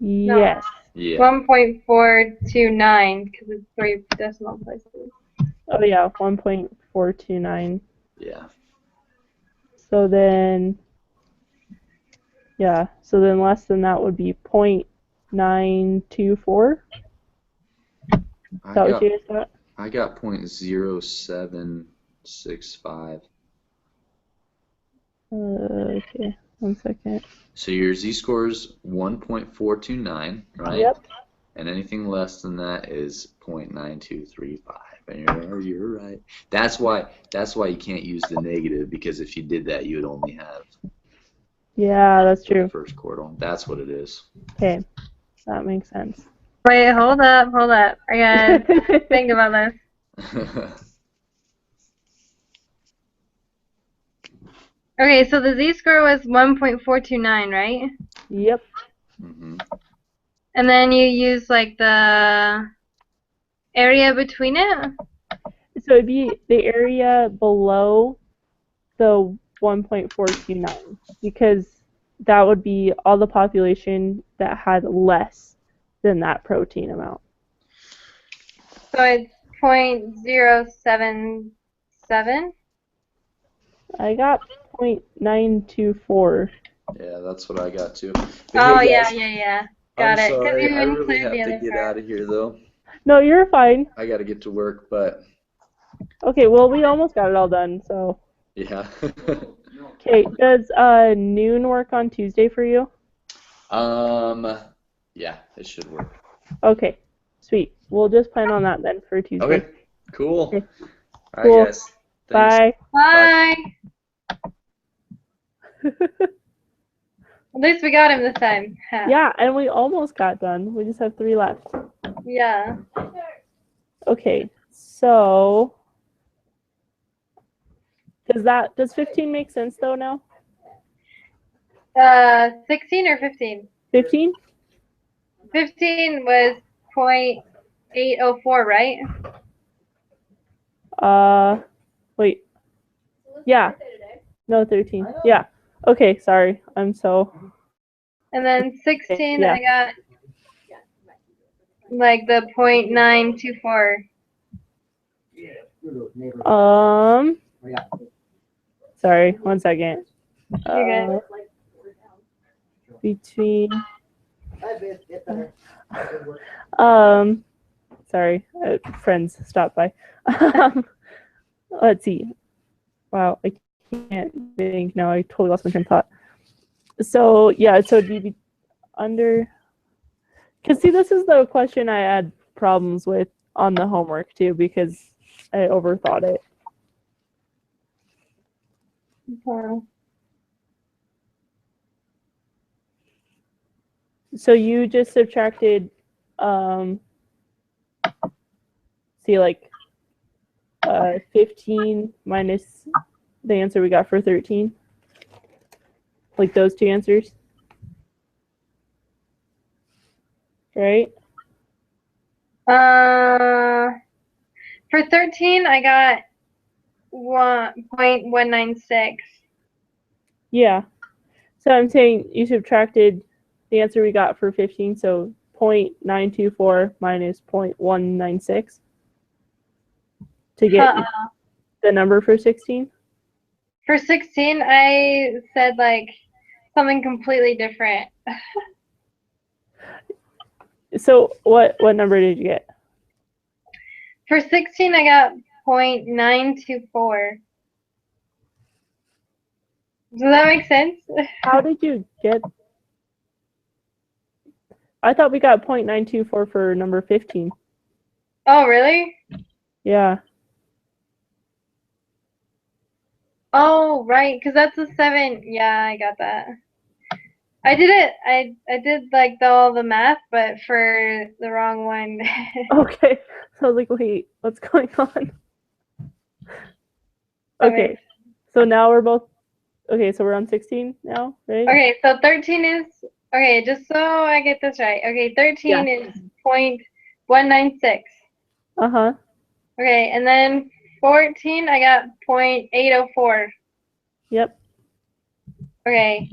Yes. Yeah. 1.429, because it's 3 decimal places. Oh, yeah, 1.429. Yeah. So then less than that would be 0.924. Is that what you guys got? I got 0.0765. Okay, 1 second. So your z-score is 1.429, right? Yep. And anything less than that is 0.9235. And you're right. That's why you can't use the negative, because if you did that, you would only have Yeah, that's the true. first quartile. That's what it is. Okay, that makes sense. Wait, hold up. I gotta think about this. Okay, so the z-score was 1.429, right? Yep. Mm-hmm. And then you use like the area between it. So it'd be the area below the 1.429 because that would be all the population that had less than that protein amount. So it's 0.077. I got 0.924. Yeah, that's what I got too. But Oh hey yeah, guys, yeah. I'm Got it. 'Cause sorry, you I really include have the to other get part. out of here though. No, you're fine. I gotta get to work, but Okay, well, we almost got it all done, so. yeah. Okay, does noon work on Tuesday for you? Yeah, it should work. Okay, sweet. We'll just plan on that then for Tuesday. Okay, cool. Okay. All Cool. right, guys. Thanks. Bye. Bye. At least we got him this time. Yeah, and we almost got done. We just have 3 left. Yeah. Okay, so does 15 make sense though now? 16 or 15? 15? 15 was 0.804, right? Wait. Yeah. No, 13. Yeah. Okay, sorry. I'm so. And then 16, yeah. I got like the 0.924. Sorry, 1 second. You're Between. Sorry, friends stopped by. Let's see. Wow, I can't think. No, I totally lost my train of thought. So yeah, so it'd be under. Cause see, this is the question I had problems with on the homework too because I overthought it. good. So you just subtracted, see, like 15 minus the answer we got for 13. Like those 2 answers. Right? For 13, I got 1.196. Yeah. So I'm saying you subtracted the answer we got for 15, so 0.924 minus 0.196 to get the number for 16. For 16, I said like something completely different. So what number did you get? For 16, I got 0.924. Does that make sense? How did you get? I thought we got 0.924 for number 15. Oh, really? Yeah. Oh, right, because that's a 7. Yeah, I got that. I did it. I did like all the math, but for the wrong one. Okay. So I was like, wait, what's going on? Okay. So now we're both. Okay, so we're on 16 now, right? Okay, so 13 is okay. Just so I get this right. Okay, 13 is 0.196. Uh-huh. Okay, and then 14, I got 0.804. Yep. Okay,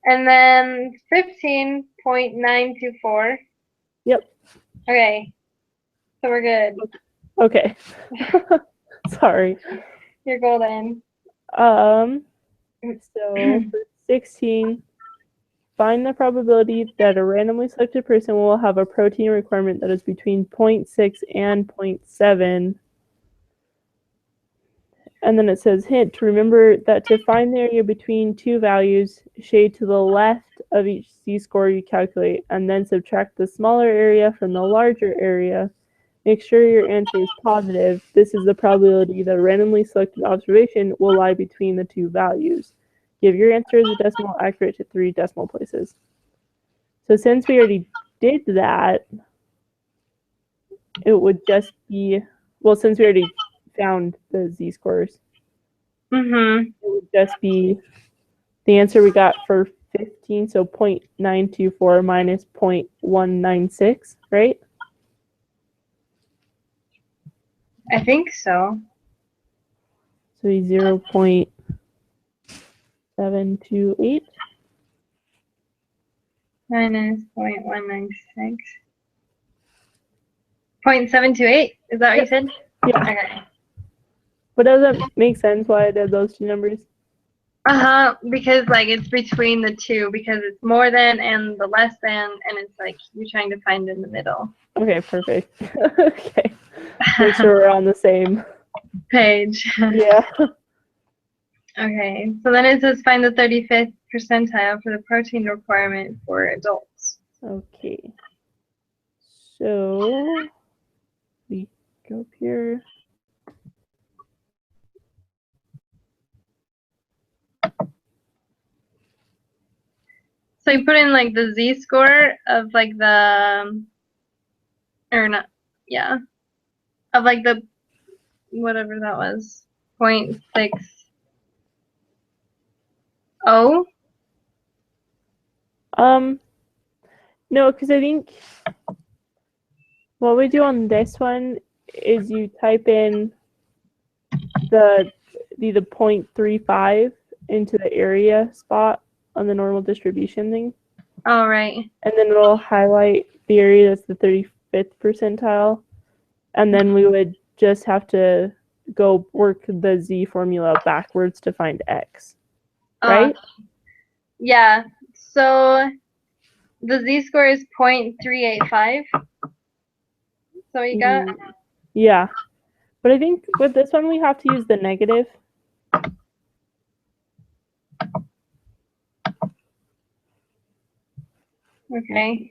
and then 15.924. Yep. Okay, so we're good. Okay. Sorry. You're golden. So for 16, find the probability that a randomly selected person will have a protein requirement that is between 0.6 and 0.7. And then it says, hint, to remember that to find the area between 2 values, shade to the left of each z-score you calculate, and then subtract the smaller area from the larger area. Make sure your answer is positive. This is the probability that a randomly selected observation will lie between the 2 values. Give your answer as a decimal accurate to 3 decimal places. So since we already did that, it would just be, well, since we already found the z-scores, Mm-hmm. it would just be the answer we got for 15, so 0.924 minus 0.196, right? I think so. So 0.728. Minus 0.196. 0.728? Is that what you said? Yeah. Okay. But does it make sense why I did those two numbers? Because like it's between the two because it's more than and the less than and it's like you're trying to find in the middle. Okay, perfect. Okay. Make sure we're on the same Page. Yeah. Okay. So then it says find the 35th percentile for the protein requirement for adults. Okay. So we go up here. So you put in like the z-score of like the or not of like the whatever that was 0.60. No, because I think what we do on this one is you type in the 0.35 into the area spot on the normal distribution thing, All right. and then it'll highlight the area that's the 35th percentile, and then we would just have to go work the z formula backwards to find x, right? Yeah. So the z-score is 0.385. So you got Yeah, but I think with this one we have to use the negative. okay.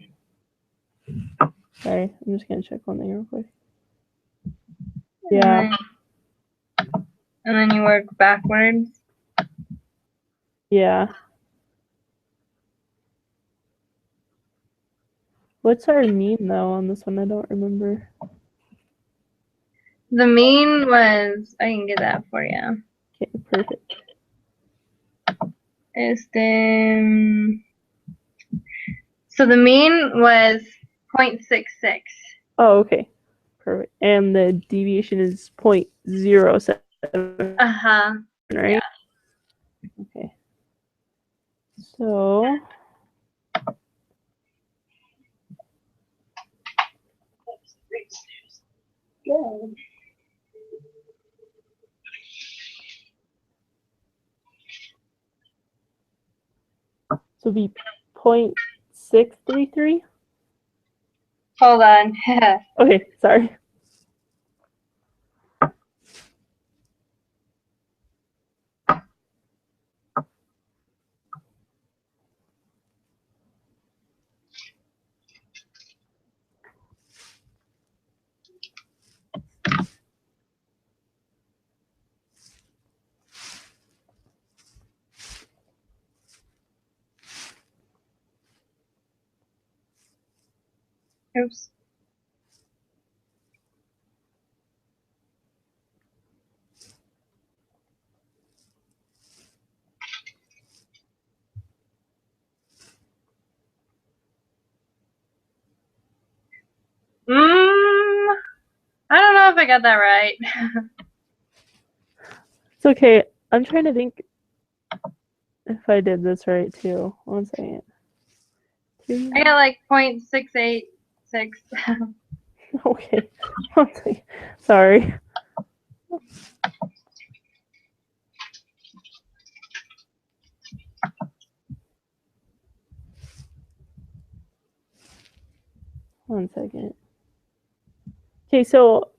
Sorry, I'm just gonna check one thing real quick. And Yeah, then you work backwards. yeah. What's our mean though on this one? I don't remember. The mean was I can get that for you. Okay, perfect. So the mean was 0.66. Oh, okay. Perfect. And the deviation is 0.07, Uh-huh. right? Yeah. Okay. So Good. it'll be 0.633. Hold on. Okay, sorry. Oops. I don't know if I got that right. It's okay. I'm trying to think if I did this right too. 1 second. I got like 0.686. Okay. 1 second. Sorry. One second. Okay, so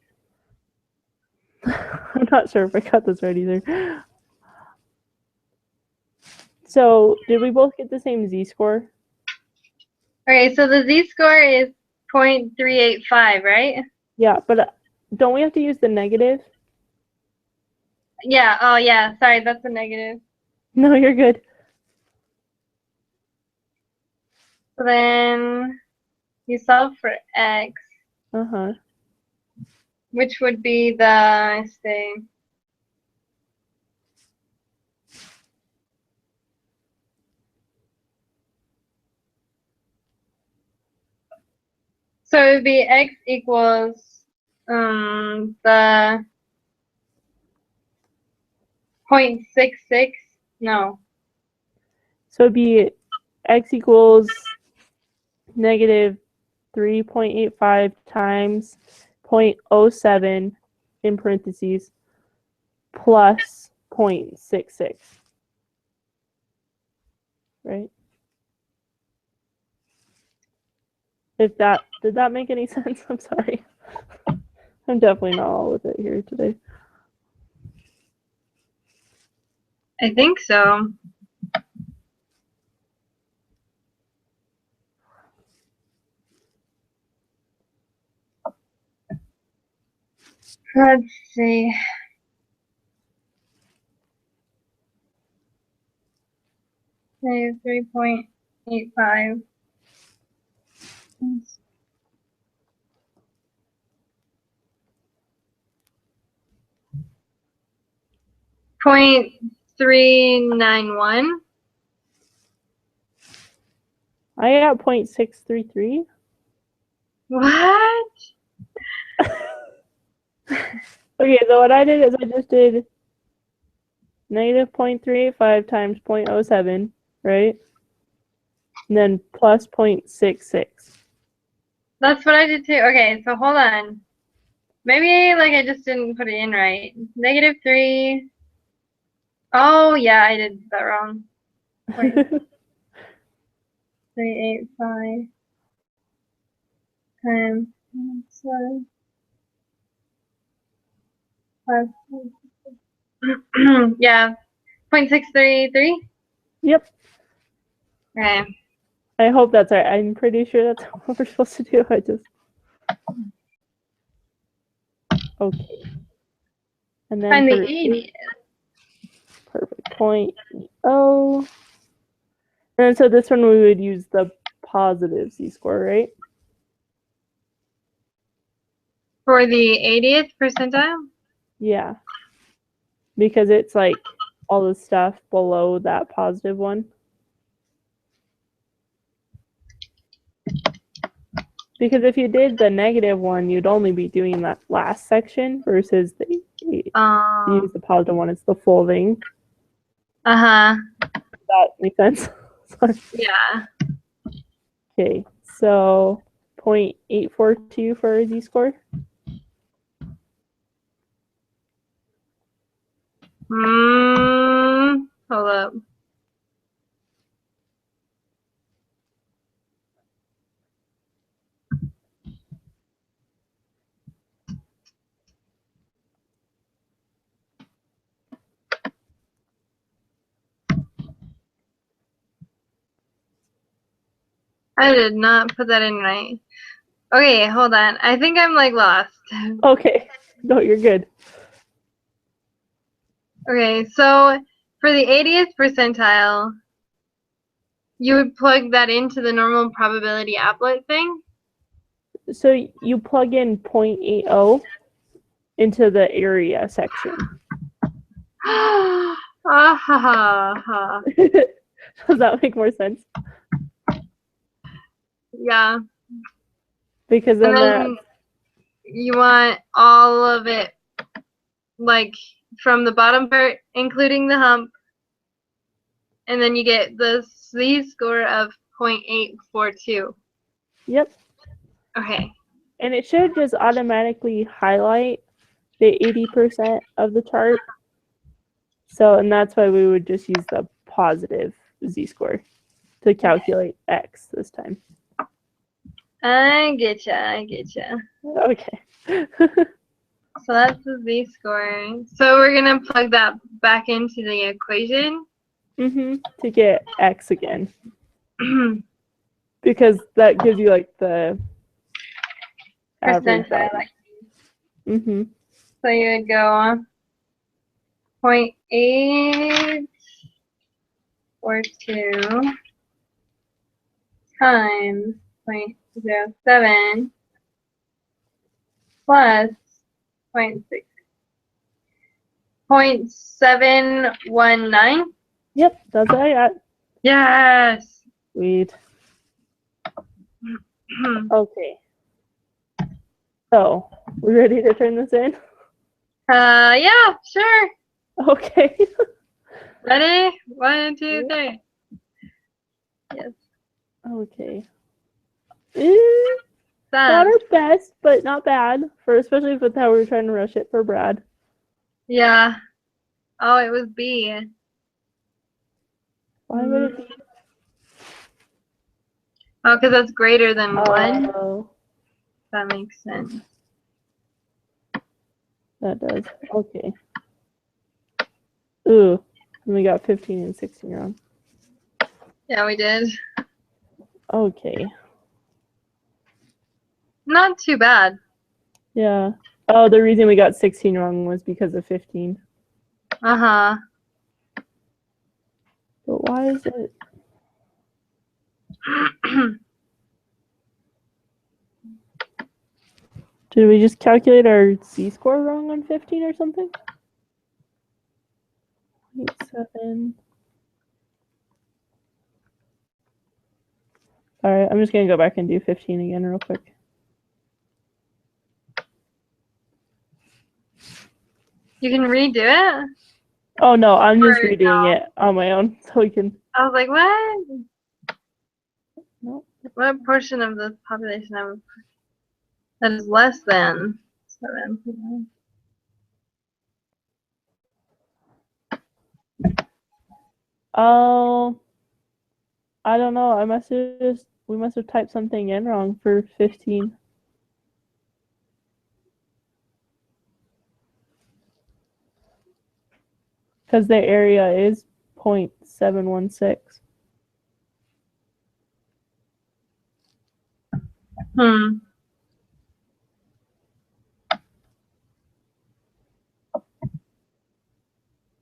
I'm not sure if I got this right either. So did we both get the same z-score? Okay, so the z-score is 0.385, right? Yeah, but don't we have to use the negative? Yeah. Oh, yeah. Sorry, that's a negative. No, you're good. So then you solve for x, Uh-huh. which would be the, say, So it would be x equals the 0.66. No. So it'd be x equals negative 3.85 times 0.07 in parentheses plus 0.66. Right? Did that make any sense? I'm sorry. I'm definitely not all with it here today. I think so. Let's see. Negative 3.85. Point 391. I got 0.633. What? Okay, so what I did is I just did negative 0.385 times 0.07, right? And then plus 0.66. That's what I did too. Okay, so hold on. Maybe like I just didn't put it in right. Negative 3. Oh yeah, I did that wrong. 0.385 times 7 plus yeah, 0.633. Yep. Okay. I hope that's right. I'm pretty sure that's what we're supposed to do. I just okay. And then Find the for 80. perfect 0.0. And then so this one we would use the positive z-score, right? For the 80th percentile? Yeah. Because it's like all the stuff below that positive one. Because if you did the negative one, you'd only be doing that last section versus the use the positive one. It's the full thing. Uh-huh. Does that make sense? Sorry. Yeah. Okay, so 0.842 for a z-score. Hold up. I did not put that in right. Okay, hold on. I think I'm like lost. Okay, no, you're good. Okay, so for the 80th percentile, you would plug that into the normal probability applet thing? So you plug in 0.80 into the area section. Ah ha ha ha. Does that make more sense? Yeah. Because then, And then you want all of it, like from the bottom part, including the hump, and then you get the z-score of 0.842. Yep. Okay. And it should just automatically highlight the 80% of the chart. So, and that's why we would just use the positive z-score to calculate x this time. I getcha, I getcha. Okay. So that's the z-score. So we're going to plug that back into the equation. To get x again. Because that gives you like the average Percentile. value. So you would go 0.842 times 0.07 plus 0.6. 0.719? Yep, that's what I got. Yes! Sweet. Okay. So, we ready to turn this in? Yeah, sure. Okay. Ready? 1, 2, 3. Yes. Okay. Not Done. our best, but not bad. For especially with how we were trying to rush it for Brad. Yeah. Oh, it was B. Why would it be? Oh, because that's greater than 1. Oh, That makes sense. that does. Okay. Ooh, and we got 15 and 16 wrong. Yeah, we did. Okay. Not too bad. Yeah. Oh, the reason we got 16 wrong was because of 15. Uh-huh. But why is it? Did we just calculate our Z-score wrong on 15 or something? 0.7. Alright, I'm just gonna go back and do 15 again real quick. You can redo it? Oh no, I'm just Or redoing no? it on my own so we can. I was like, what? No. What portion of the population that is less than 7? Oh, I don't know. We must have typed something in wrong for 15. Because the area is 0.716. Hmm.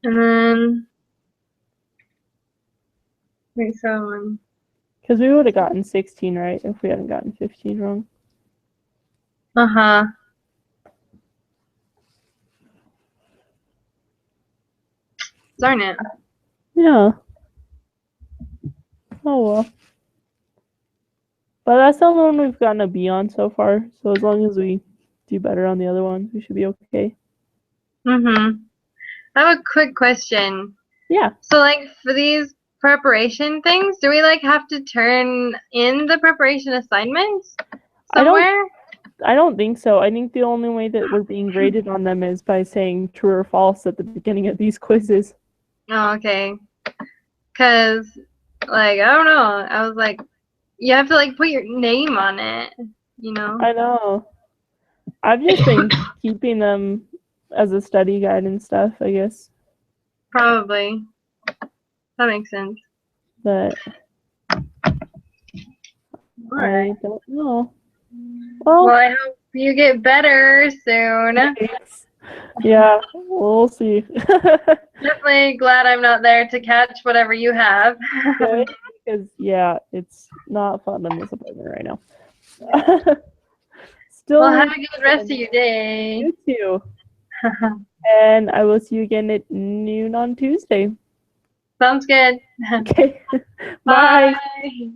And then 0.71. Because we would have gotten 16 right if we hadn't gotten 15 wrong. Uh-huh. Darn it. Yeah. Oh well. But that's the only one we've gotten a B on so far. So as long as we do better on the other ones, we should be okay. Mm-hmm. I have a quick question. Yeah. So, like, for these preparation things, do we, like, have to turn in the preparation assignments somewhere? I don't think so. I think the only way that we're being graded on them is by saying true or false at the beginning of these quizzes. Oh, okay. Because, like, I don't know. I was like, you have to, like, put your name on it, you know? I know. I've just been keeping them as a study guide and stuff, I guess. Probably. That makes sense. But Alright. I don't know. Well, I hope you get better soon. Thanks. Yeah, we'll see. Definitely glad I'm not there to catch whatever you have. Good, because yeah, it's not fun in this apartment right now. Still, Well, have a good rest of your day. you too. And I will see you again at noon on Tuesday. Sounds good. Okay. Bye. Bye.